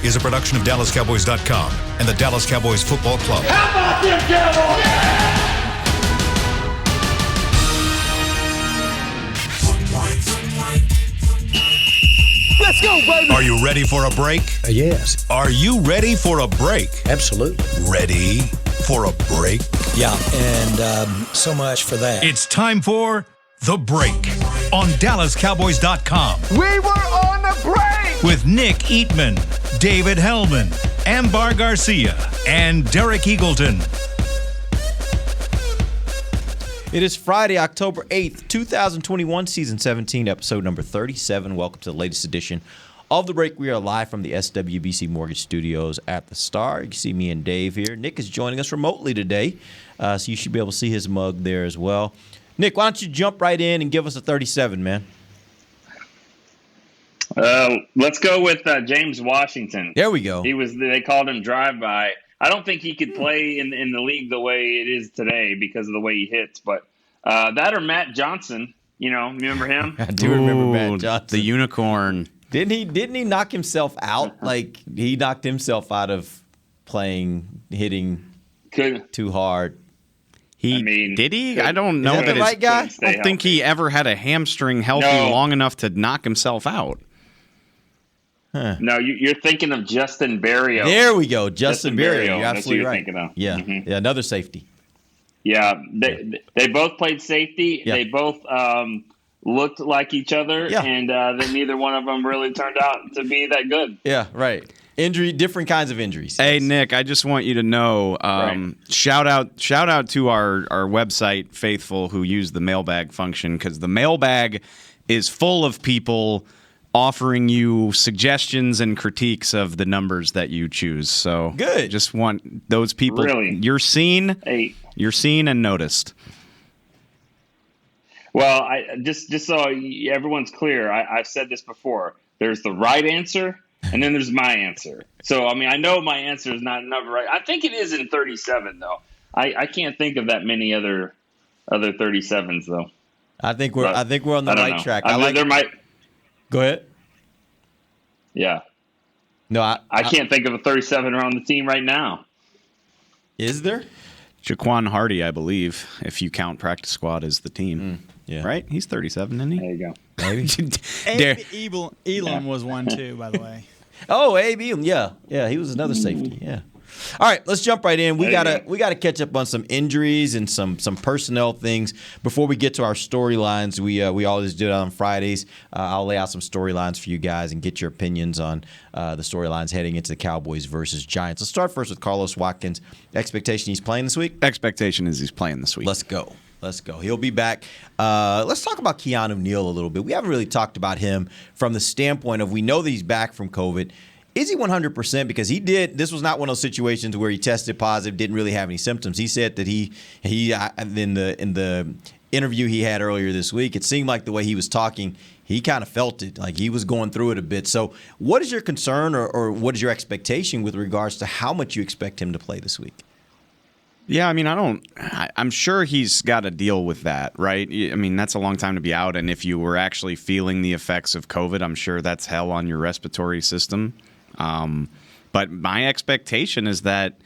is a production of DallasCowboys.com and the Dallas Cowboys Football Club. How about them Cowboys? Yeah! Let's go, baby! Are you ready for a break? Yes. Are you ready for a break? Absolutely. Ready for a break? Yeah, and so much for that. It's time for The Break on DallasCowboys.com. We were on a break! With Nick Eatman, David Hellman, Ambar Garcia, and Derek Eagleton. It is Friday, October 8th, 2021, Season 17, Episode number 37. Welcome to the latest edition of The Break. We are live from the SWBC Mortgage Studios at the Star. You can see me and Dave here. Nick is joining us remotely today, so you should be able to see his mug there as well. Nick, why don't you jump right in and give us a 37, man? Let's go with James Washington. There we go. They called him drive-by. I don't think he could play in the league the way it is today because of the way he hits. But that or Matt Johnson, remember him? I do remember Matt Johnson. The unicorn. Didn't he knock himself out? Like, he knocked himself out of hitting too hard. Did he? I don't know that right guy. I don't think he ever had a hamstring healthy long enough to knock himself out. Huh. No, you're thinking of Justin Berrio. There we go, Justin Berrio. You're absolutely right. Thinking of. Yeah, Mm-hmm. yeah, another safety. Yeah, they both played safety. Yeah. They both looked like each other, Yeah. and then neither one of them really turned out to be that good. Yeah, right. Different kinds of injuries. Hey, Nick, I just want you to know, shout out to our website faithful who use the mailbag function, because the mailbag is full of people offering you suggestions and critiques of the numbers that you choose. So good. Just want those people. Really? You're seen. Hey. You're seen and noticed. Well, I just so everyone's clear, I've said this before. There's the right answer, and then there's my answer. So, I know my answer is not number right. I think it is in 37, though. I can't think of that many other 37s, though. I think we're on the right track. There might. Go ahead. Yeah. No, I can't think of a 37 on the team right now. Is there? Jaquan Hardy, I believe, if you count practice squad as the team. Yeah. Right? He's 37, isn't he? There you go. Maybe. Elam was one too, by the way. Oh, Abe Elam. Yeah, he was another safety. Yeah. All right, let's jump right in. We gotta catch up on some injuries and some personnel things before we get to our storylines. We always do it on Fridays. I'll lay out some storylines for you guys and get your opinions on the storylines heading into the Cowboys versus Giants. Let's start first with Carlos Watkins. Expectation he's playing this week? Expectation is he's playing this week. Let's go. He'll be back. Let's talk about Keanu Neal a little bit. We haven't really talked about him from the standpoint of we know that he's back from COVID. Is he 100%? Because this was not one of those situations where he tested positive, didn't really have any symptoms. He said that he in the interview he had earlier this week, it seemed like the way he was talking, he kind of felt it, like he was going through it a bit. So what is your concern or what is your expectation with regards to how much you expect him to play this week? Yeah, I'm sure he's got to deal with that, right? That's a long time to be out, and if you were actually feeling the effects of COVID, I'm sure that's hell on your respiratory system. But my expectation is that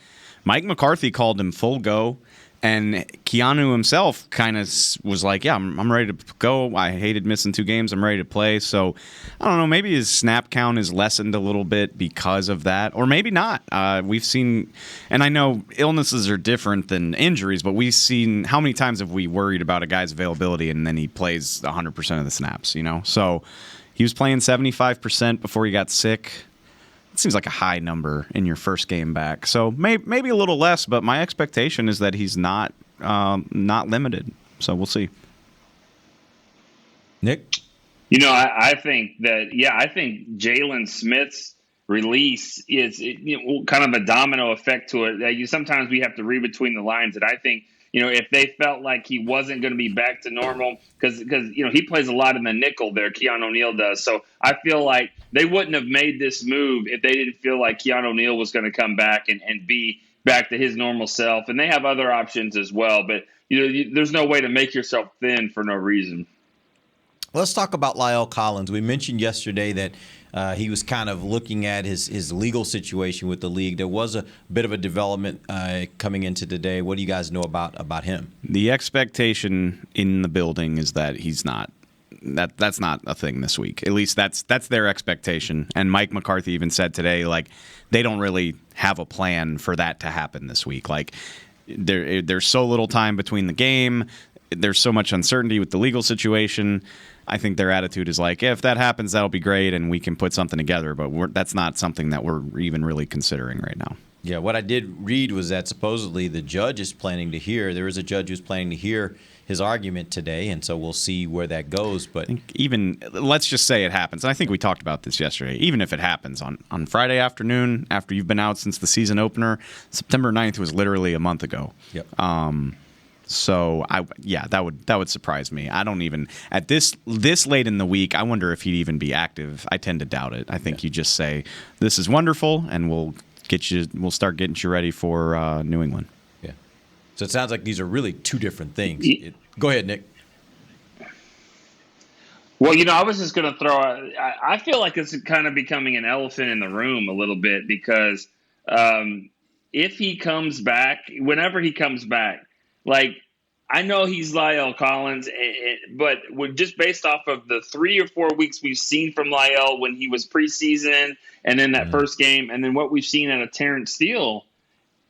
Mike McCarthy called him full go, and Keanu himself kind of was like, yeah, I'm ready to go. I hated missing 2 games. I'm ready to play. So I don't know, maybe his snap count is lessened a little bit because of that, or maybe not. We've seen, and I know illnesses are different than injuries, but we've seen how many times have we worried about a guy's availability and then he plays 100% of the snaps, So he was playing 75% before he got sick. It seems like a high number in your first game back. So maybe a little less, but my expectation is that he's not limited. So we'll see. Nick? I think Jalen Smith's release is kind of a domino effect to it. Sometimes we have to read between the lines, and I think if they felt like he wasn't going to be back to normal, because he plays a lot in the nickel there, Keanu Neal does. So I feel like they wouldn't have made this move if they didn't feel like Keanu Neal was going to come back and be back to his normal self. And they have other options as well. But there's no way to make yourself thin for no reason. Let's talk about La'el Collins. We mentioned yesterday that he was kind of looking at his legal situation with the league. There was a bit of a development coming into today. What do you guys know about him? The expectation in the building is that he's not. That's not a thing this week. At least that's their expectation. And Mike McCarthy even said today, like, they don't really have a plan for that to happen this week. Like, there's so little time between the game. There's so much uncertainty with the legal situation. I think their attitude is like, if that happens, that'll be great, and we can put something together. But that's not something that we're even really considering right now. Yeah, what I did read was that supposedly the judge is planning to hear. There is a judge who's planning to hear his argument today, and so we'll see where that goes. But even let's just say it happens. And I think we talked about this yesterday. Even if it happens on Friday afternoon after you've been out since the season opener, September 9th was literally a month ago. Yep. So that would surprise me. I don't even at this late in the week. I wonder if he'd even be active. I tend to doubt it. I think you just say this is wonderful, and we'll start getting you ready for New England. Yeah. So it sounds like these are really two different things. Go ahead, Nick. Well, I was just going to throw out, I feel like it's kind of becoming an elephant in the room a little bit because if he comes back, whenever he comes back, like, I know he's La'el Collins, but just based off of the 3 or 4 weeks we've seen from La'el when he was preseason and then that first game, and then what we've seen out of Terrence Steele,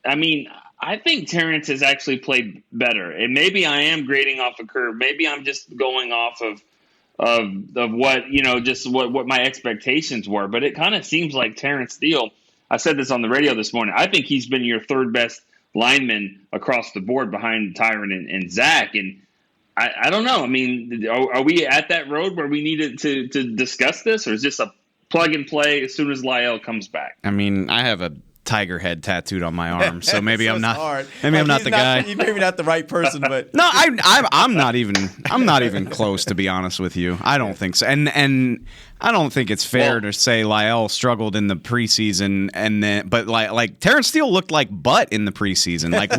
I mean, I think Terrence has actually played better. And maybe I am grading off a curve. Maybe I'm just going off of what, just what my expectations were. But it kind of seems like Terrence Steele, I said this on the radio this morning, I think he's been your third best linemen across the board behind Tyron and Zach. And I don't know. I mean, are we at that road where we need to discuss this, or is this a plug and play as soon as La'el comes back? I mean, I have a tiger head tattooed on my arm, so maybe so I'm not. Hard. Maybe I'm not the guy. You're maybe not the right person, but no, I'm not even close, to be honest with you. I don't think so, and I don't think it's fair to say La'el struggled in the preseason, but like Terrence Steele looked like butt in the preseason. Like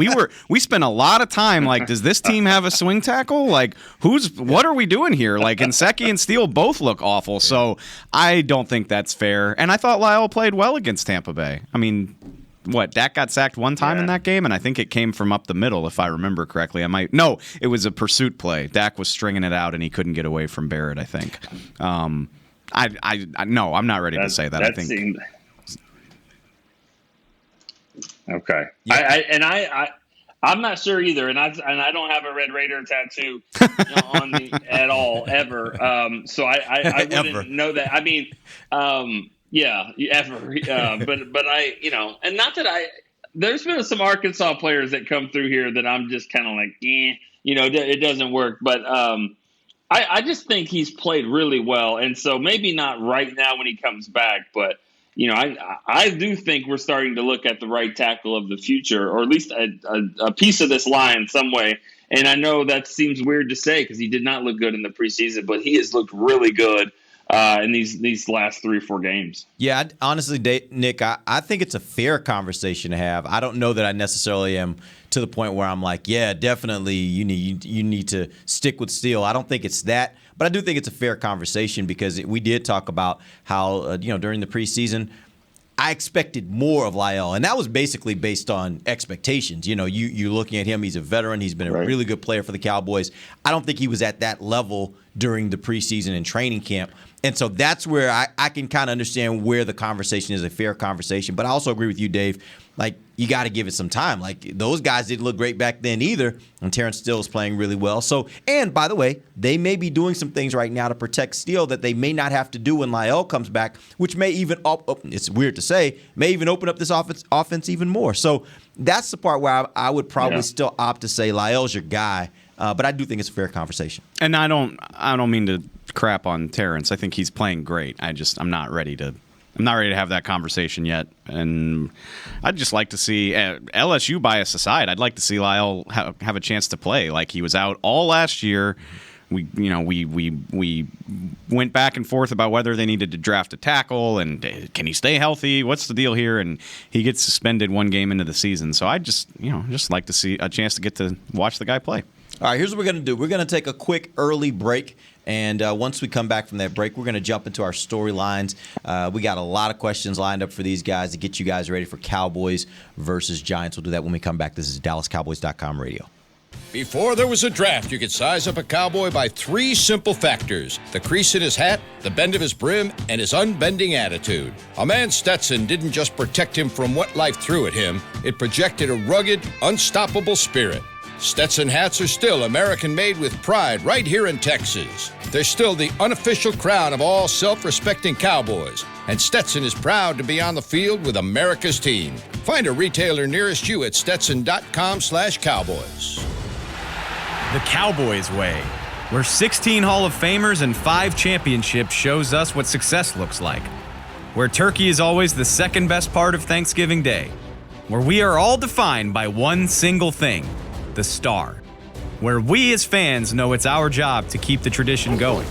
we spent a lot of time. Like, does this team have a swing tackle? Like, what are we doing here? Like, Nsekhe and Steele both look awful. So I don't think that's fair. And I thought La'el played well against Tampa Bay. I mean, Dak got sacked one time in that game, and I think it came from up the middle, if I remember correctly. It was a pursuit play. Dak was stringing it out, and he couldn't get away from Barrett, I think. No, I'm not ready to say that. I think. Okay. Yeah. I'm not sure either, and I don't have a Red Raider tattoo on me at all ever. So I wouldn't know that. I mean, yeah, ever. But I, and not that there's been some Arkansas players that come through here that I'm just kind of like, it doesn't work. But I just think he's played really well, and so maybe not right now when he comes back, but I do think we're starting to look at the right tackle of the future, or at least a piece of this line some way. And I know that seems weird to say because he did not look good in the preseason, but he has looked really good in these last 3 or 4 games. Yeah, honestly, Nick, I think it's a fair conversation to have. I don't know that I necessarily am to the point where I'm like, yeah, definitely you need to stick with Steele. I don't think it's that, but I do think it's a fair conversation because we did talk about how during the preseason I expected more of La'el, and that was basically based on expectations. You're looking at him; he's a veteran. He's been a really good player for the Cowboys. I don't think he was at that level during the preseason and training camp. And so that's where I can kind of understand where the conversation is a fair conversation. But I also agree with you, Dave. Like, you got to give it some time. Like, those guys didn't look great back then either, and Terrence Steele is playing really well. So, and by the way, they may be doing some things right now to protect Steele that they may not have to do when La'el comes back, which may even, it's weird to say, may even open up this offense even more. So that's the part where I would probably still opt to say La'el's your guy. But I do think it's a fair conversation. And I don't mean to crap on Terrence. I think he's playing great. I'm not ready to have that conversation yet. And I'd just like to see LSU bias aside. I'd like to see La'el have a chance to play. Like, he was out all last year. We went back and forth about whether they needed to draft a tackle and can he stay healthy? What's the deal here? And he gets suspended 1 game into the season. So I just like to see a chance to get to watch the guy play. All right, here's what we're going to do. We're going to take a quick early break. And once we come back from that break, we're going to jump into our storylines. We got a lot of questions lined up for these guys to get you guys ready for Cowboys versus Giants. We'll do that when we come back. This is DallasCowboys.com radio. Before there was a draft, you could size up a cowboy by 3 simple factors: the crease in his hat, the bend of his brim, and his unbending attitude. A man's Stetson didn't just protect him from what life threw at him, it projected a rugged, unstoppable spirit. Stetson hats are still American-made with pride right here in Texas. They're still the unofficial crown of all self-respecting cowboys, and Stetson is proud to be on the field with America's team. Find a retailer nearest you at stetson.com/cowboys. The Cowboys way, where 16 Hall of Famers and 5 championships shows us what success looks like. Where turkey is always the second best part of Thanksgiving Day. Where we are all defined by one single thing, the star. Where we as fans know it's our job to keep the tradition going.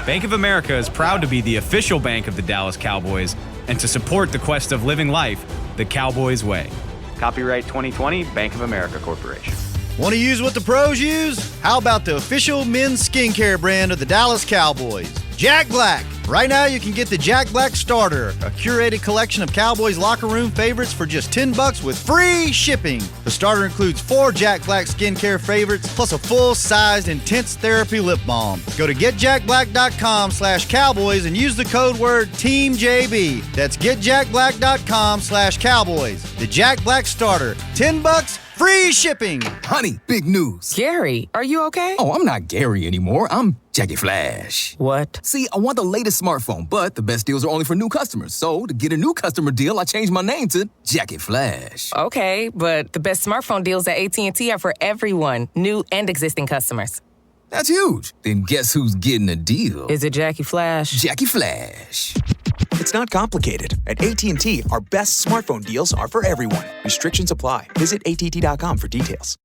Bank of America is proud to be the official bank of the Dallas Cowboys and to support the quest of living life the Cowboys way. Copyright 2020, Bank of America Corporation. Want to use what the pros use? How about the official men's skincare brand of the Dallas Cowboys, Jack Black? Right now you can get the Jack Black Starter, a curated collection of Cowboys locker room favorites for just $10 with free shipping. The starter includes 4 Jack Black skincare favorites plus a full-sized intense therapy lip balm. Go to getjackblack.com/cowboys and use the code word TEAMJB. That's getjackblack.com/cowboys. The Jack Black Starter, $10, free shipping. Honey, big news. Gary, are you okay? Oh, I'm not Gary anymore. I'm Jackie Flash. What? See, I want the latest smartphone, but the best deals are only for new customers. So, to get a new customer deal, I changed my name to Jackie Flash. Okay, but the best smartphone deals at AT&T are for everyone, new and existing customers. That's huge. Then guess who's getting a deal? Is it Jackie Flash? Jackie Flash. It's not complicated. At AT&T, our best smartphone deals are for everyone. Restrictions apply. Visit att.com for details.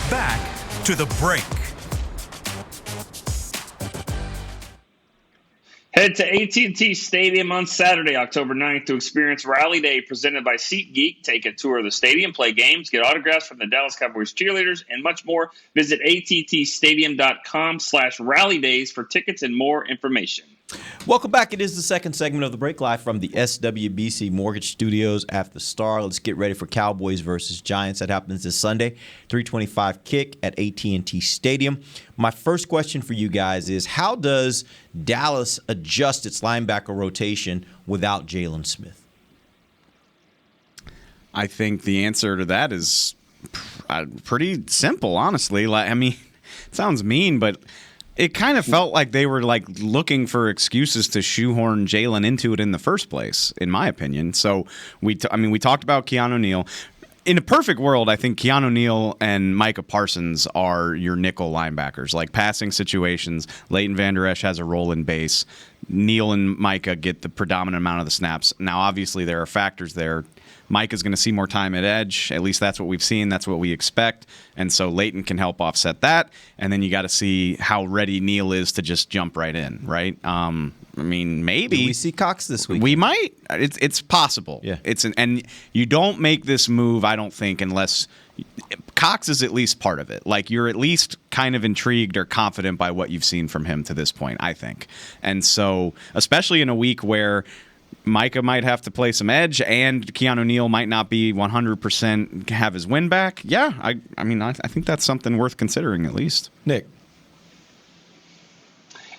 Back to the break. Head to AT&T Stadium on Saturday, October 9th to experience Rally Day presented by SeatGeek. Take a tour of the stadium, play games, get autographs from the Dallas Cowboys cheerleaders, and much more. Visit attstadium.com/Rally Days for tickets and more information. Welcome back. It is the second segment of the break, live from the SWBC Mortgage Studios at the Star. Let's get ready for Cowboys versus Giants. That happens this Sunday, 3:25 kick at AT&T Stadium. My first question for you guys is, how does Dallas adjust its linebacker rotation without Jalen Smith? I think the answer to that is pretty simple, honestly. I mean, it sounds mean, but it kind of felt like they were looking for excuses to shoehorn Jalen into it in the first place, in my opinion. So we talked about Keanu Neal. In a perfect world, I think Keanu Neal and Micah Parsons are your nickel linebackers, like passing situations. Leighton Vander Esch has a role in base. Neal and Micah get the predominant amount of the snaps. Now, obviously, there are factors there. Mike is going to see more time at edge. At least that's what we've seen. That's what we expect. And so Leighton can help offset that. And then you got to see how ready Neal is to just jump right in, right? I mean, maybe. Do we see Cox this week? We might. It's possible. Yeah. And you don't make this move, I don't think, unless Cox is at least part of it. Like, you're at least kind of intrigued or confident by what you've seen from him to this point, I think. And so, especially in a week where Micah might have to play some edge and Keanu Neal might not be 100% have his win back. Yeah, I think that's something worth considering at least. Nick.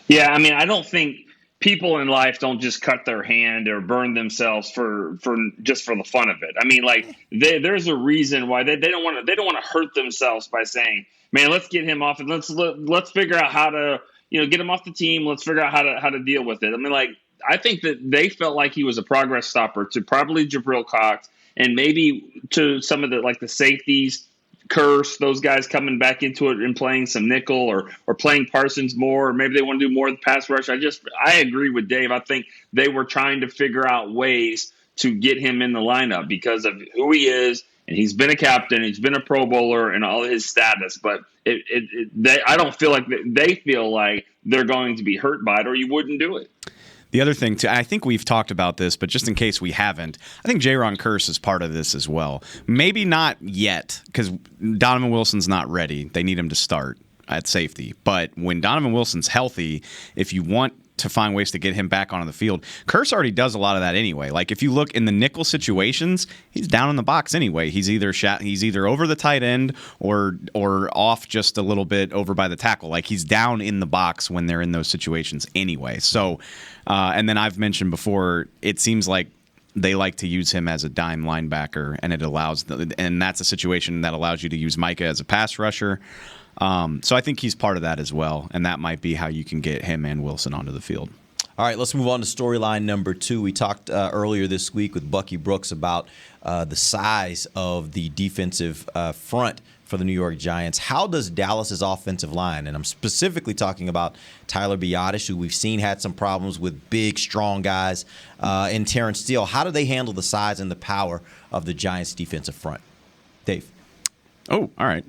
Yeah, I mean, I don't think people in life don't just cut their hand or burn themselves for just for the fun of it. I mean, there's a reason why they don't want to hurt themselves by saying, "Man, let's get him off and let's figure out how to get him off the team. Let's figure out how to deal with it." I mean, I think that they felt like he was a progress stopper to probably Jabril Cox and maybe to some of the safeties, Curse, those guys coming back into it and playing some nickel or playing Parsons more, or maybe they want to do more of the pass rush. I agree with Dave. I think they were trying to figure out ways to get him in the lineup because of who he is, and he's been a captain, he's been a Pro Bowler, and all his status. But I don't feel like they feel like they're going to be hurt by it, or you wouldn't do it. The other thing, too, I think we've talked about this, but just in case we haven't, I think Jaron Kearse is part of this as well. Maybe not yet, because Donovan Wilson's not ready. They need him to start at safety. But when Donovan Wilson's healthy, if you want to find ways to get him back onto the field, Kearse already does a lot of that anyway. Like if you look in the nickel situations, he's down in the box anyway. He's either over the tight end or off just a little bit over by the tackle. Like he's down in the box when they're in those situations anyway. So, and then I've mentioned before, it seems like they like to use him as a dime linebacker, and and that's a situation that allows you to use Micah as a pass rusher. So I think he's part of that as well, and that might be how you can get him and Wilson onto the field. All right, let's move on to storyline number 2. We talked earlier this week with Bucky Brooks about the size of the defensive front for the New York Giants. How does Dallas's offensive line, and I'm specifically talking about Tyler Biadasz, who we've seen had some problems with big, strong guys, and Terrence Steele, how do they handle the size and the power of the Giants' defensive front? Dave. Oh, all right.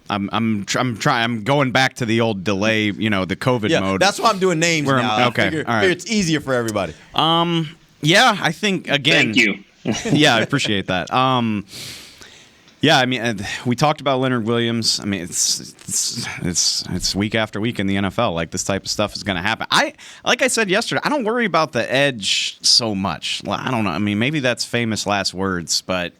I'm going back to the old delay, the COVID mode. That's why I'm doing names now. Okay, I figure all right. It's easier for everybody. Yeah, I think again. Thank you. Yeah, I appreciate that. Yeah, I mean, we talked about Leonard Williams. I mean, it's week after week in the NFL. Like this type of stuff is going to happen. Like I said yesterday, I don't worry about the edge so much. I don't know. I mean, maybe that's famous last words, but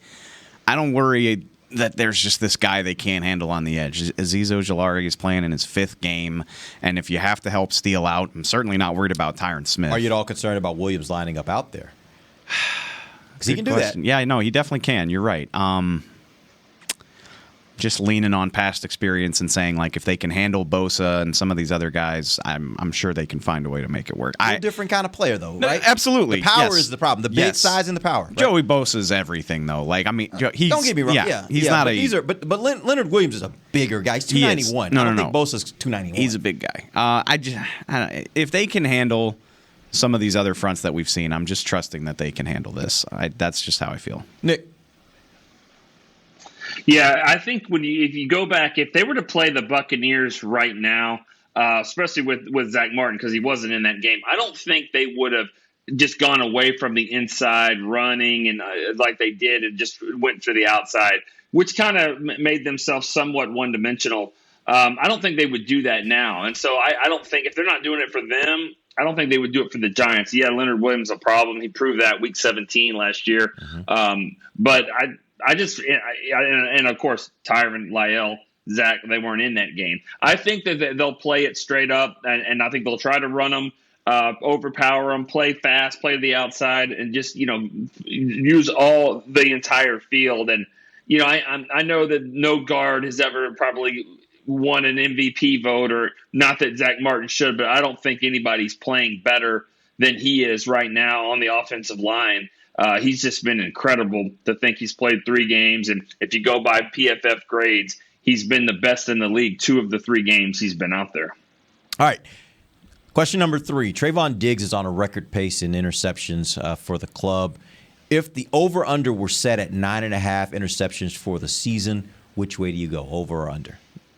I don't worry that there's just this guy they can't handle on the edge. Azeez Ojulari is playing in his 5th game, and if you have to help Steele out, I'm certainly not worried about Tyron Smith. Are you at all concerned about Williams lining up out there? Because he can do that. Yeah, no, he definitely can. You're right. Just leaning on past experience and saying, like, if they can handle Bosa and some of these other guys, I'm sure they can find a way to make it work. A different kind of player, though, right? Absolutely. The power yes. is the problem. The big size and the power. Right? Joey Bosa's everything, though. Like, I mean, he's... Don't get me wrong. He's not but Leonard Williams is a bigger guy. He's 291. I don't think Bosa's 291. He's a big guy. I don't, if they can handle some of these other fronts that we've seen, I'm just trusting that they can handle this. That's just how I feel. Nick. Yeah, I think if you go back, if they were to play the Buccaneers right now, especially with Zach Martin, because he wasn't in that game, I don't think they would have just gone away from the inside running and like they did and just went to the outside, which kind of made themselves somewhat one-dimensional. I don't think they would do that now. And so I don't think if they're not doing it for them, I don't think they would do it for the Giants. Yeah, Leonard Williams is a problem. He proved that week 17 last year. But and of course, Tyron, Lyell, Zach, they weren't in that game. I think that they'll play it straight up, and I think they'll try to run them, overpower them, play fast, play to the outside, and just, use all the entire field. And, I know that no guard has ever probably won an MVP vote, or not that Zach Martin should, but I don't think anybody's playing better than he is right now on the offensive line. He's just been incredible to think he's played 3 games. And if you go by PFF grades, he's been the best in the league 2 of the 3 games he's been out there. All right. Question number 3. Trevon Diggs is on a record pace in interceptions for the club. If the over-under were set at 9.5 interceptions for the season, which way do you go, over or under?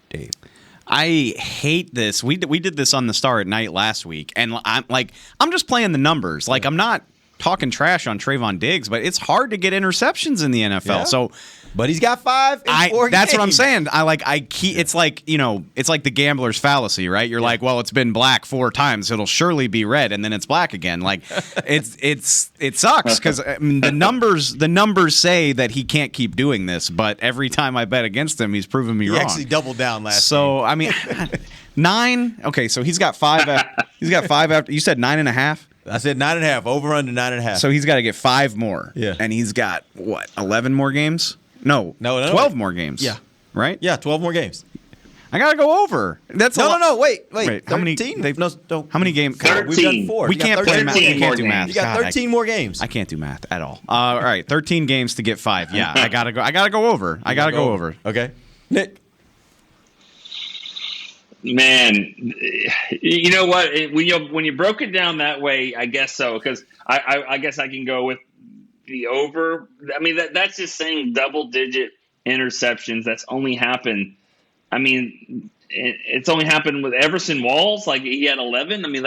Dave. I hate this. We did this on the Star at Night last week, and I'm just playing the numbers. Like, I'm not talking trash on Trevon Diggs, but it's hard to get interceptions in the NFL. Yeah. So, but he's got 5 in 4 That's games. what I'm saying. It's like the gambler's fallacy, right? You're like, well, it's been black 4 times, it'll surely be red, and then it's black again. Like, it sucks because the numbers say that he can't keep doing this, but every time I bet against him, he's proven me wrong. He actually doubled down last So game. I mean, 9. Okay, so he's got 5. He's got 5 after. You said 9.5. I said 9.5. Over under 9.5. So he's got to get 5 more. Yeah. And he's got, 11 more games? No, 12 more games. Yeah. Right? Yeah, 12 more games. I got to go over. That's No, wait. How many? 13? How many games? 13. We've done 4. We can't play math. We can't do math. You got 13 more games. I can't do math at all. All right, 13 games to get 5. Yeah, I gotta go. I gotta go over. Okay, Nick. Man, you know what? When you broke it down that way, I guess so. Because I guess I can go with the over. I mean, that's just saying double-digit interceptions. That's only happened. I mean, it's only happened with Everson Walls. Like, he had 11. I mean,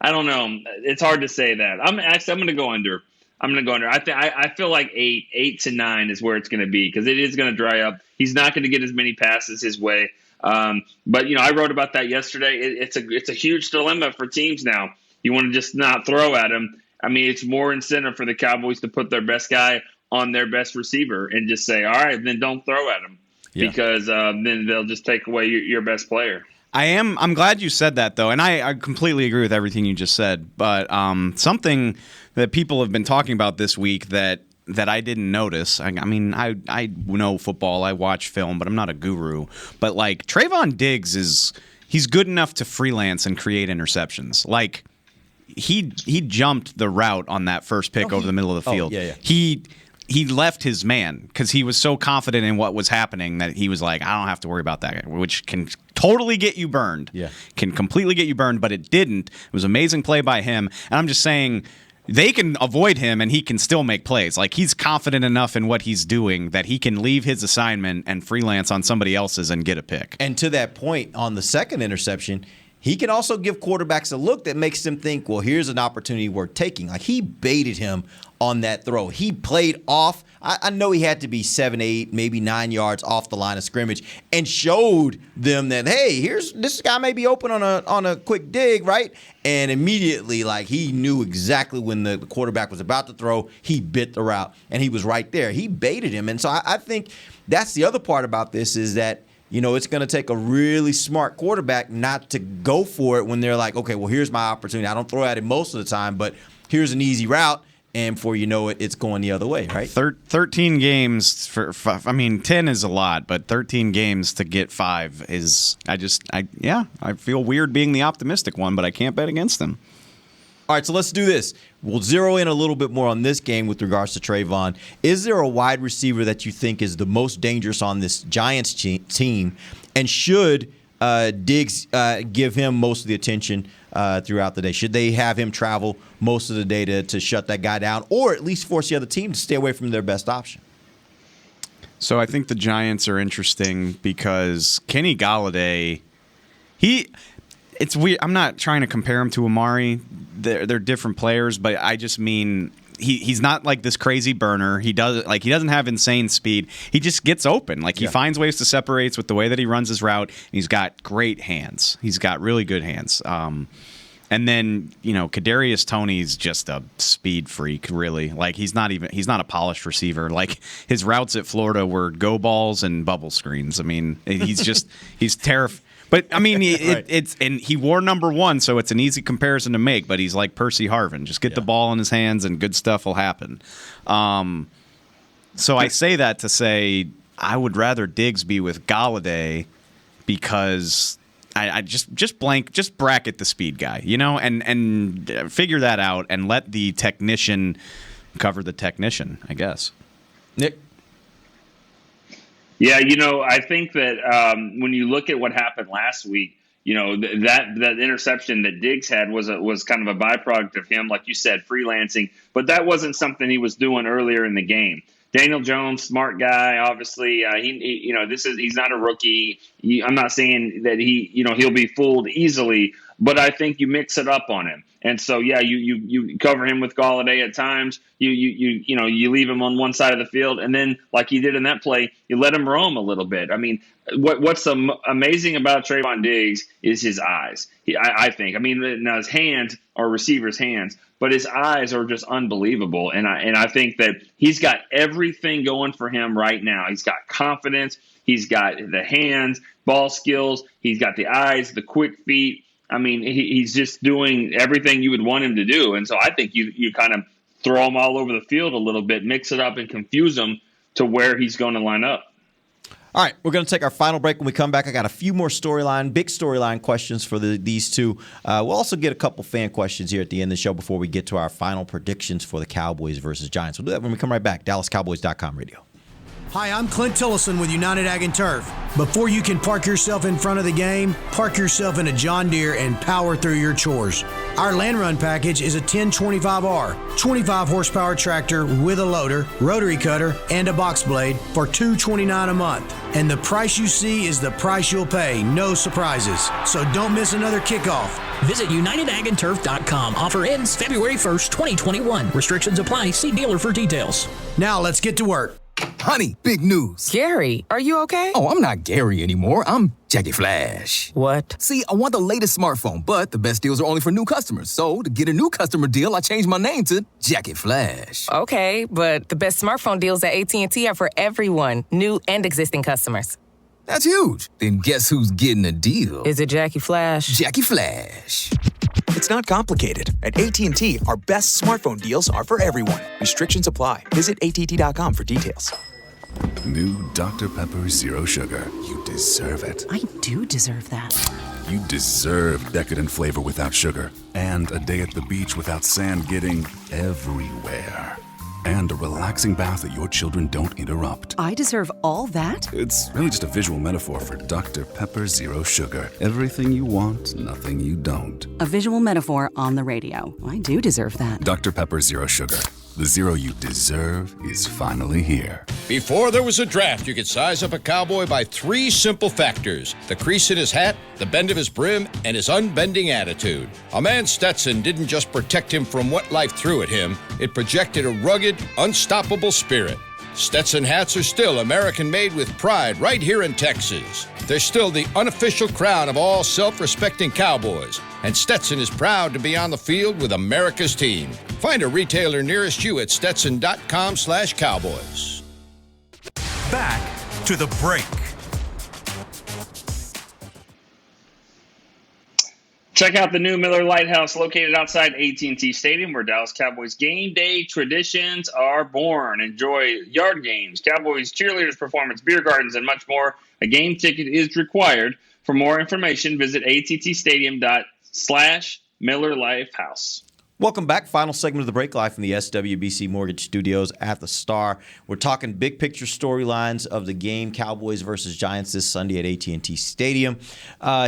I don't know. It's hard to say that. I'm going to go under. I feel like 8 to 9 is where it's going to be because it is going to dry up. He's not going to get as many passes his way. But I wrote about that yesterday. It's a huge dilemma for teams now. You want to just not throw at him. I mean, it's more incentive for the Cowboys to put their best guy on their best receiver and just say, all right, then don't throw at him because then they'll just take away your best player. I'm glad you said that, though, and I completely agree with everything you just said. But something that people have been talking about this week that I didn't notice. I mean, I know football, I watch film, but I'm not a guru. But like Trevon Diggs he's good enough to freelance and create interceptions. Like he jumped the route on that first pick over the middle of the field. He left his man because he was so confident in what was happening that he was like, I don't have to worry about that, which can totally get you burned. Yeah. Can completely get you burned, but it didn't. It was an amazing play by him. And I'm just saying they can avoid him and he can still make plays. Like he's confident enough in what he's doing that he can leave his assignment and freelance on somebody else's and get a pick. And to that point, on the second interception, he can also give quarterbacks a look that makes them think, well, here's an opportunity worth taking. Like he baited him on that throw. He played off. I know he had to be 7, 8, maybe 9 yards off the line of scrimmage and showed them that, hey, this guy may be open on a quick dig, right? And immediately, like he knew exactly when the quarterback was about to throw, he bit the route and he was right there. He baited him. And so I think that's the other part about this is that, it's going to take a really smart quarterback not to go for it when they're like, okay, well, here's my opportunity. I don't throw at it most of the time, but here's an easy route. And before you know it, it's going the other way, right? 13 games for 10 is a lot, but 13 games to get 5 is I feel weird being the optimistic one, but I can't bet against them. All right, so let's do this. We'll zero in a little bit more on this game with regards to Trevon. Is there a wide receiver that you think is the most dangerous on this Giants team? And should Diggs give him most of the attention throughout the day? Should they have him travel most of the day to shut that guy down or at least force the other team to stay away from their best option? So I think the Giants are interesting because Kenny Golladay, it's weird. I'm not trying to compare him to Amari. They're different players, but I just mean he's not like this crazy burner. He doesn't have insane speed. He just gets open. He finds ways to separate with the way that he runs his route. And he's got great hands. He's got really good hands. And then Kadarius Toney's just a speed freak. Really, he's not a polished receiver. His routes at Florida were go balls and bubble screens. I mean, he's terrifying. But I mean, and he wore number 1, so it's an easy comparison to make. But he's like Percy Harvin, just get the ball in his hands, and good stuff will happen. So I say that to say I would rather Diggs be with Golladay because I just bracket the speed guy, and figure that out and let the technician cover the technician, I guess. Nick. Yeah, I think that when you look at what happened last week, that interception that Diggs had was kind of a byproduct of him, like you said, freelancing. But that wasn't something he was doing earlier in the game. Daniel Jones, smart guy, obviously. He's not a rookie. I'm not saying that he'll be fooled easily, but I think you mix it up on him. And so, you cover him with Golladay at times. You leave him on one side of the field, and then, like he did in that play, you let him roam a little bit. I mean, what's amazing about Trevon Diggs is his eyes. I think. I mean, now his hands are receivers' hands, but his eyes are just unbelievable. And I think that he's got everything going for him right now. He's got confidence. He's got the hands, ball skills. He's got the eyes, the quick feet. I mean, he's just doing everything you would want him to do. And so I think you kind of throw him all over the field a little bit, mix it up, and confuse him to where he's going to line up. All right, we're going to take our final break. When we come back, I got a few more big storyline questions for these two. We'll also get a couple fan questions here at the end of the show before we get to our final predictions for the Cowboys versus Giants. We'll do that when we come right back. DallasCowboys.com radio. Hi, I'm Clint Tillison with United Ag and Turf. Before you can park yourself in front of the game, park yourself in a John Deere and power through your chores. Our Land Run package is a 1025R, 25 horsepower tractor with a loader, rotary cutter, and a box blade for $229 a month. And the price you see is the price you'll pay. No surprises. So don't miss another kickoff. Visit UnitedAgAndTurf.com. Offer ends February 1st, 2021. Restrictions apply. See dealer for details. Now let's get to work. Honey, big news. Gary, are you okay? Oh, I'm not Gary anymore. I'm Jackie Flash. What? See, I want the latest smartphone, but the best deals are only for new customers. So, to get a new customer deal, I changed my name to Jackie Flash. Okay, but the best smartphone deals at AT&T are for everyone, new and existing customers. That's huge. Then guess who's getting a deal? Is it Jackie Flash? Jackie Flash. It's not complicated. At AT&T, our best smartphone deals are for everyone. Restrictions apply. Visit att.com for details. New Dr. Pepper Zero Sugar. You deserve it. I do deserve that. You deserve decadent flavor without sugar. And a day at the beach without sand getting everywhere. And a relaxing bath that your children don't interrupt. I deserve all that? It's really just a visual metaphor for Dr. Pepper Zero Sugar. Everything you want, nothing you don't. A visual metaphor on the radio. I do deserve that. Dr. Pepper Zero Sugar. The zero you deserve is finally here. Before there was a draft, you could size up a cowboy by 3 simple factors: the crease in his hat, the bend of his brim, and his unbending attitude. A man Stetson didn't just protect him from what life threw at him, it projected a rugged, unstoppable spirit. Stetson hats are still American-made with pride right here in Texas. They're still the unofficial crown of all self-respecting cowboys, and Stetson is proud to be on the field with America's team. Find a retailer nearest you at stetson.com/cowboys. Back to the break. Check out the new Miller Lighthouse located outside AT&T Stadium, where Dallas Cowboys game day traditions are born. Enjoy yard games, Cowboys cheerleaders performance, beer gardens, and much more. A game ticket is required. For more information, visit attstadium.com/Miller Lighthouse. Welcome back. Final segment of the break, live from the SWBC Mortgage Studios at the Star. We're talking big picture storylines of the game, Cowboys versus Giants this Sunday at AT&T Stadium.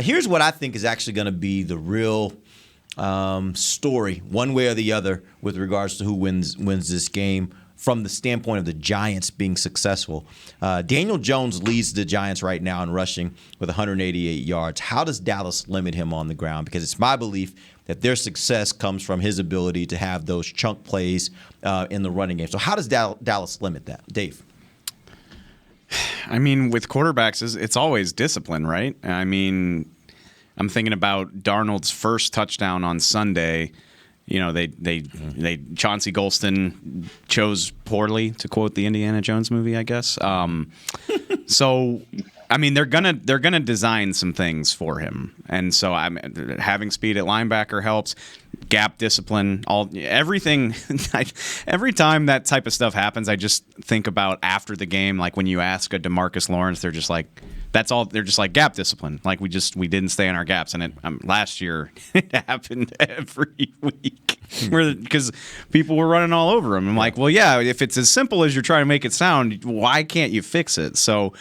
Here's what I think is actually going to be the real story, one way or the other, with regards to who wins this game from the standpoint of the Giants being successful. Daniel Jones leads the Giants right now in rushing with 188 yards. How does Dallas limit him on the ground? Because it's my belief that their success comes from his ability to have those chunk plays in the running game. So how does Dallas limit that? Dave? I mean, with quarterbacks, it's always discipline, right? I mean, I'm thinking about Darnold's first touchdown on Sunday. You know, they Chauncey Golston chose poorly, to quote the Indiana Jones movie, I guess. So, I mean, they're gonna design some things for him, and so having speed at linebacker helps. Gap discipline, everything. Every time that type of stuff happens, I just think about after the game, like when you ask a DeMarcus Lawrence, they're just like, that's all. They're just like gap discipline. Like we didn't stay in our gaps, and last year it happened every week because people were running all over him. I'm like, well, yeah, if it's as simple as you're trying to make it sound, why can't you fix it? So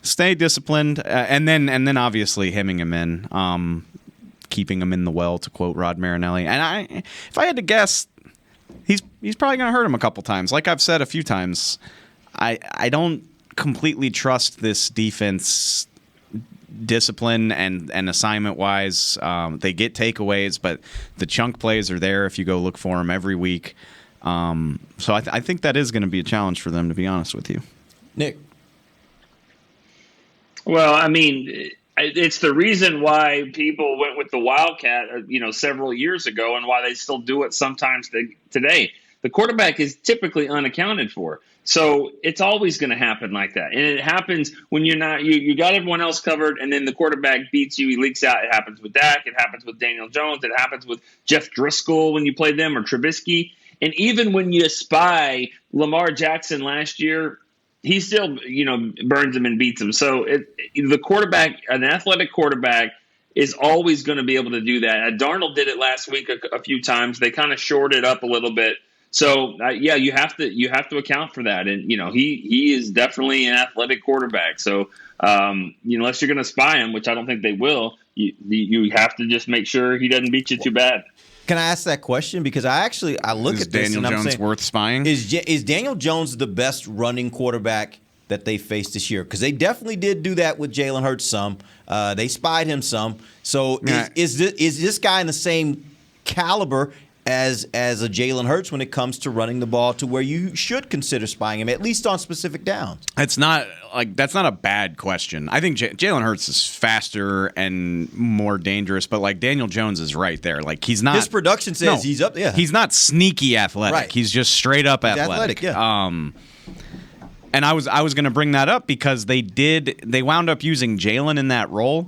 stay disciplined, and then obviously hemming him in, keeping him in the well, to quote Rod Marinelli. And if I had to guess, he's probably going to hurt him a couple times. Like I've said a few times, I don't completely trust this defense discipline and assignment wise. They get takeaways, but the chunk plays are there if you go look for them every week. So I think that is going to be a challenge for them, to be honest with you. Nick? Well, I mean, it's the reason why people went with the Wildcat, several years ago, and why they still do it sometimes today. The quarterback is typically unaccounted for. So it's always going to happen like that. And it happens when you're not, you got everyone else covered, and then the quarterback beats you, he leaks out. It happens with Dak. It happens with Daniel Jones. It happens with Jeff Driscoll when you play them, or Trubisky. And even when you spy Lamar Jackson last year, he still, burns him and beats him. So the quarterback, an athletic quarterback, is always going to be able to do that. Darnold did it last week a few times. They kind of shored it up a little bit. So you have to account for that, and he is definitely an athletic quarterback. So unless you're going to spy him, which I don't think they will, you have to just make sure he doesn't beat you too bad. Can I ask that question? Because I look at this Daniel and I'm Jones saying, worth spying? Is Daniel Jones the best running quarterback that they faced this year? Because they definitely did do that with Jalen Hurts some. They spied him some. So is this guy in the same caliber as a Jalen Hurts when it comes to running the ball to where you should consider spying him, at least on specific downs? That's not a bad question. I think Jalen Hurts is faster and more dangerous, but like Daniel Jones is right there. Like he's not. His production says he's up. Yeah, he's not sneaky athletic. Right. He's just straight up athletic. Yeah. And I was going to bring that up because they wound up using Jalen in that role.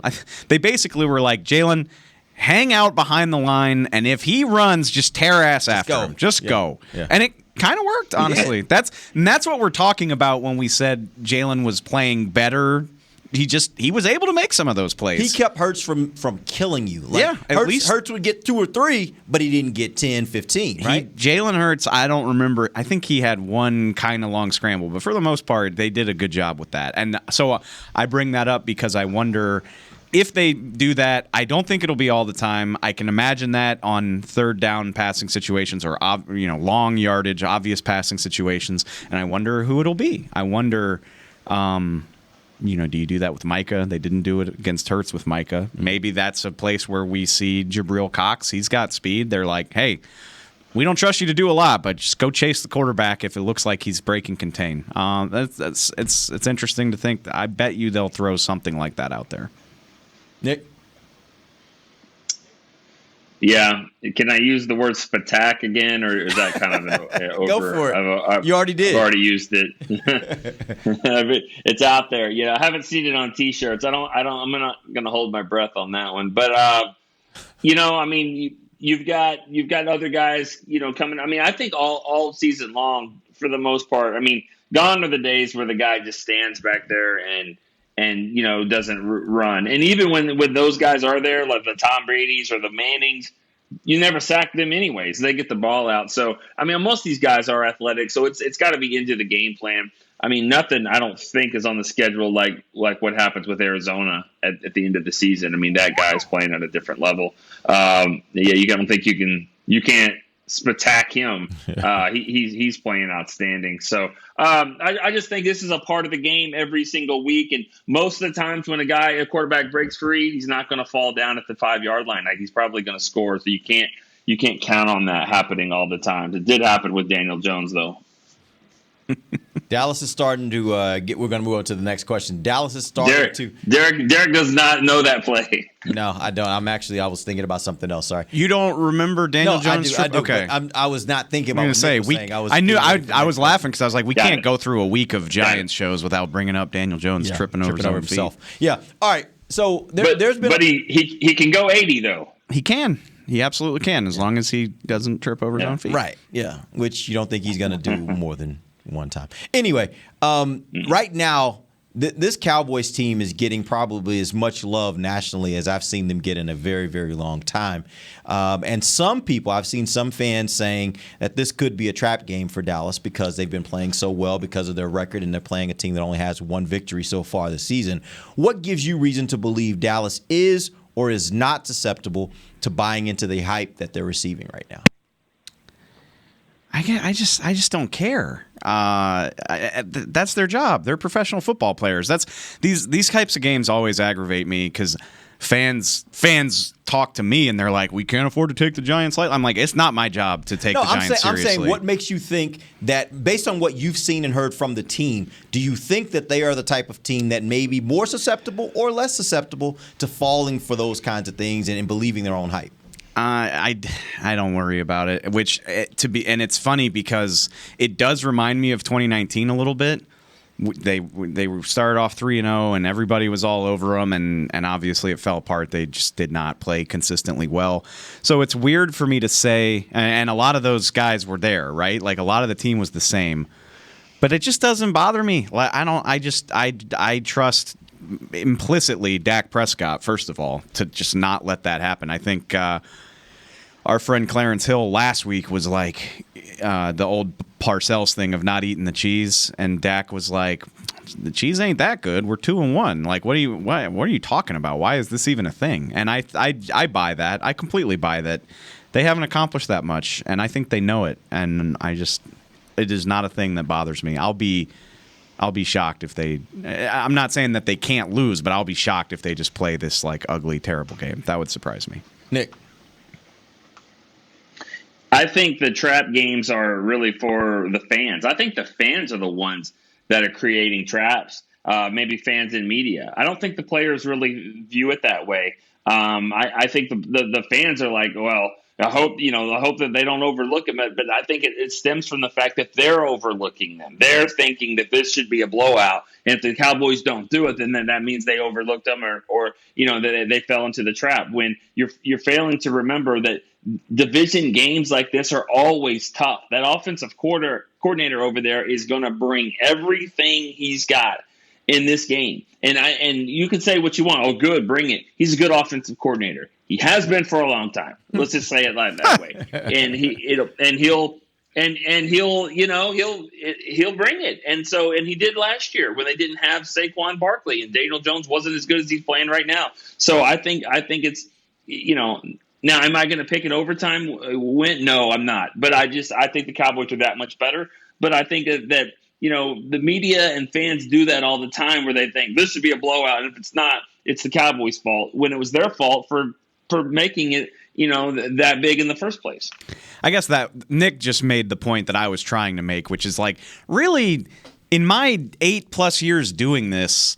They basically were like, Jalen, hang out behind the line, and if he runs, just tear ass after him. Just go. Yeah. And it kind of worked, honestly. That's what we're talking about when we said Jalen was playing better. He was able to make some of those plays. He kept Hurts from killing you. At least Hurts would get 2 or 3, but he didn't get 10, 15, right? Jalen Hurts, I don't remember. I think he had one kind of long scramble, but for the most part, they did a good job with that. And so I bring that up because I wonder if they do that. I don't think it'll be all the time. I can imagine that on third down passing situations or long yardage, obvious passing situations, and I wonder who it'll be. I wonder. Do you do that with Micah? They didn't do it against Hurts with Micah. Maybe that's a place where we see Jabril Cox. He's got speed. They're like, hey, we don't trust you to do a lot, but just go chase the quarterback if it looks like he's break and contain. It's interesting to think. I bet you they'll throw something like that out there. Nick? Yeah. Can I use the word spatak again, or is that kind of over? Go for it. You already did. I've already used it. It's out there. Yeah, I haven't seen it on T-shirts. I'm not going to hold my breath on that one. But you've got other guys, coming. I mean, I think all season long, for the most part. I mean, gone are the days where the guy just stands back there and doesn't run. And even when those guys are there, like the Tom Brady's or the Mannings, you never sack them anyways. They get the ball out. So, I mean, most of these guys are athletic, so it's got to be into the game plan. I mean, nothing I don't think is on the schedule like what happens with Arizona at the end of the season. I mean, that guy's playing at a different level. I don't think you can't spatak him. He's playing outstanding. So I just think this is a part of the game every single week. And most of the times when a quarterback breaks free, he's not going to fall down at the 5-yard line. Like, he's probably going to score. So you can't count on that happening all the time. It did happen with Daniel Jones, though. Dallas is starting to we're going to move on to the next question. Dallas is starting to. Derek does not know that play. No, I don't. I was thinking about something else. Sorry. You don't remember Daniel Jones? I do. Okay. I was not thinking about. I was going to say I was laughing because I was like, we can't go through a week of Giants shows without bringing up Daniel Jones tripping over his own himself. feet. Yeah. All right. So there's been. But he can go 80 though. He can. He absolutely can, as long as he doesn't trip over his own feet. Right. Yeah. Which you don't think he's going to do more than one time. Anyway, right now, this Cowboys team is getting probably as much love nationally as I've seen them get in a very, very long time. And some people, I've seen some fans saying that this could be a trap game for Dallas because they've been playing so well because of their record, and they're playing a team that only has one victory so far this season. What gives you reason to believe Dallas is or is not susceptible to buying into the hype that they're receiving right now? I just don't care. That's their job. They're professional football players. These types of games always aggravate me because fans talk to me and they're like, "We can't afford to take the Giants lightly." I'm like, it's not my job to take the Giants seriously. I'm saying, what makes you think that, based on what you've seen and heard from the team, do you think that they are the type of team that may be more susceptible or less susceptible to falling for those kinds of things and believing their own hype? I don't worry about it. And it's funny because it does remind me of 2019 a little bit. They started off 3-0 and everybody was all over them, and obviously it fell apart. They just did not play consistently well. So it's weird for me to say, and a lot of those guys were there, right? Like, a lot of the team was the same, but it just doesn't bother me. I trust implicitly Dak Prescott, first of all, to just not let that happen. I think our friend Clarence Hill last week was like the old Parcells thing of not eating the cheese, and Dak was like, "The cheese ain't that good. We're 2-1. Like, what are you talking about? Why is this even a thing?" And I buy that. I completely buy that. They haven't accomplished that much, and I think they know it. And it is not a thing that bothers me. I'll be I'll be shocked if they. I'm not saying that they can't lose, but I'll be shocked if they just play this like ugly, terrible game. That would surprise me. Nick. I think the trap games are really for the fans. I think the fans are the ones that are creating traps. Maybe fans and media. I don't think the players really view it that way. I think the fans are like, well, I hope that they don't overlook them. But I think it stems from the fact that they're overlooking them. They're thinking that this should be a blowout, and if the Cowboys don't do it, then that means they overlooked them, or that they fell into the trap. When you're failing to remember that division games like this are always tough. That offensive coordinator over there is going to bring everything he's got in this game. And you can say what you want. Oh, good, bring it. He's a good offensive coordinator. He has been for a long time. Let's just say it like that way. And he'll bring it. And he did last year when they didn't have Saquon Barkley and Daniel Jones wasn't as good as he's playing right now. So I think it's now, am I going to pick an overtime win? No, I'm not. But I think the Cowboys are that much better. But I think that the media and fans do that all the time where they think this should be a blowout. And if it's not, it's the Cowboys' fault when it was their fault for making it, that big in the first place. I guess that Nick just made the point that I was trying to make, which is like, really, in my 8+ years doing this,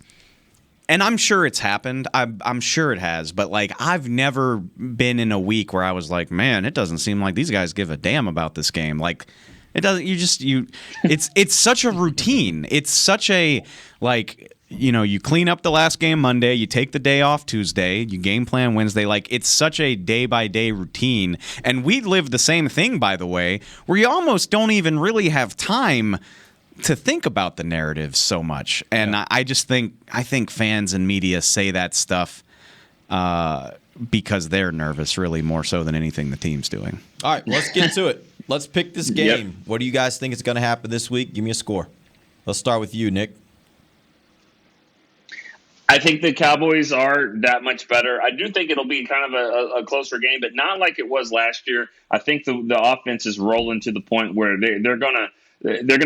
and I'm sure it's happened. I'm sure it has. But, like, I've never been in a week where I was like, man, it doesn't seem like these guys give a damn about this game. Like, it doesn't. It's such a routine. It's such a, like, you clean up the last game Monday, you take the day off Tuesday, you game plan Wednesday. Like, it's such a day-by-day routine. And we live the same thing, by the way, where you almost don't even really have time to think about the narrative so much. And yeah. I think fans and media say that stuff because they're nervous, really, more so than anything the team's doing. All right, let's get to it. Let's pick this game. Yep. What do you guys think is going to happen this week? Give me a score. Let's start with you, Nick. I think the Cowboys are that much better. I do think it'll be kind of a closer game, but not like it was last year. I think the offense is rolling to the point where they're gonna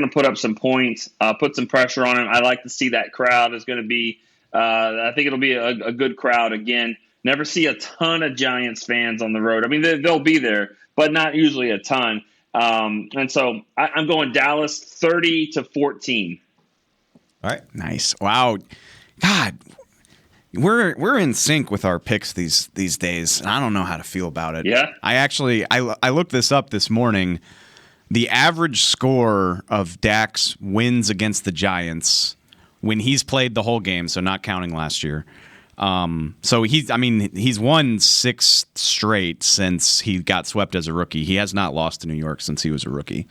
put up some points, put some pressure on them. I like to see that crowd is going to be. I think it'll be a good crowd again. Never see a ton of Giants fans on the road. I mean, they'll be there, but not usually a ton. And so I'm going Dallas 30-14. All right, nice. Wow, God, we're in sync with our picks these days, and I don't know how to feel about it. Yeah, I looked this up this morning. The average score of Dak's wins against the Giants when he's played the whole game, so not counting last year. So he's won 6 straight since he got swept as a rookie. He has not lost to New York since he was a rookie.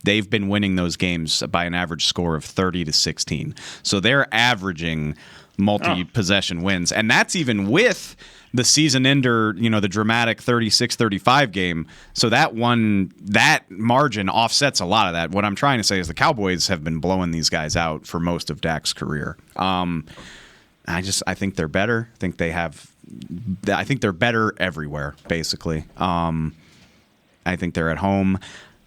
They've been winning those games by an average score of 30-16. So they're averaging multi-possession wins, and that's even with the season ender, the dramatic 36-35 game. So that margin offsets a lot of that. What I'm trying to say is the Cowboys have been blowing these guys out for most of Dak's career. I think they're better. I think they're better everywhere, basically. I think they're at home.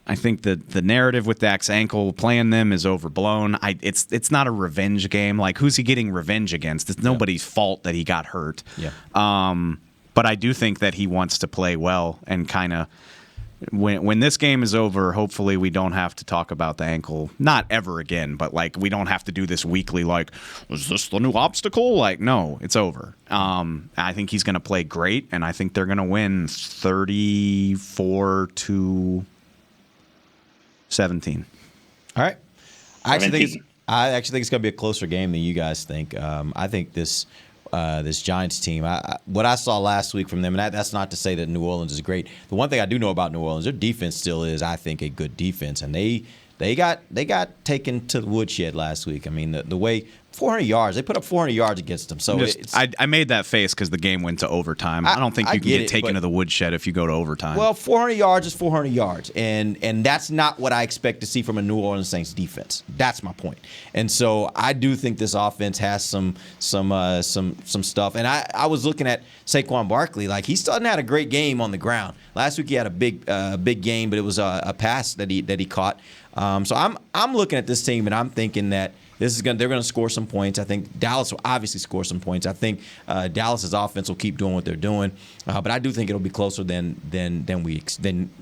I think that the narrative with Dak's ankle playing them is overblown. It's not a revenge game. Like, who's he getting revenge against? It's nobody's fault that he got hurt. Yeah. But I do think that he wants to play well and kind of when this game is over, hopefully we don't have to talk about the ankle. Not ever again, but like we don't have to do this weekly. Like, is this the new obstacle? Like, no, it's over. I think he's going to play great, and I think they're going to win 34-17. All right. I actually think it's going to be a closer game than you guys think. I think this Giants team, what I saw last week from them, and that's not to say that New Orleans is great. The one thing I do know about New Orleans, their defense still is, I think, a good defense, and they got taken to the woodshed last week. I mean, the way 400 yards. They put up 400 yards against them. So I made that face because the game went to overtime. I don't think you can get taken to the woodshed if you go to overtime. Well, 400 yards is 400 yards, and that's not what I expect to see from a New Orleans Saints defense. That's my point. And so I do think this offense has some stuff. And I was looking at Saquon Barkley. Like, he still hasn't had a great game on the ground. Last week he had a big game, but it was a pass that he caught. So I'm looking at this team and I'm thinking that they're going to score some points. I think Dallas will obviously score some points. I think Dallas's offense will keep doing what they're doing, but I do think it'll be closer than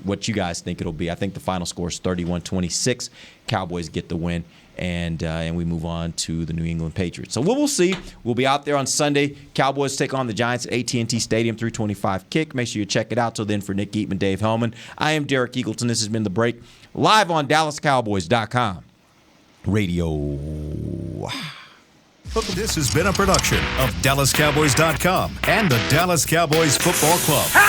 what you guys think it'll be. I think the final score is 31-26. Cowboys get the win, and we move on to the New England Patriots. So we'll see. We'll be out there on Sunday. Cowboys take on the Giants at AT&T Stadium, 3:25 kick. Make sure you check it out. Till then, for Nick Eatman, Dave Hellman, I am Derek Eagleton. This has been The Break, live on DallasCowboys.com. Radio. This has been a production of DallasCowboys.com and the Dallas Cowboys Football Club.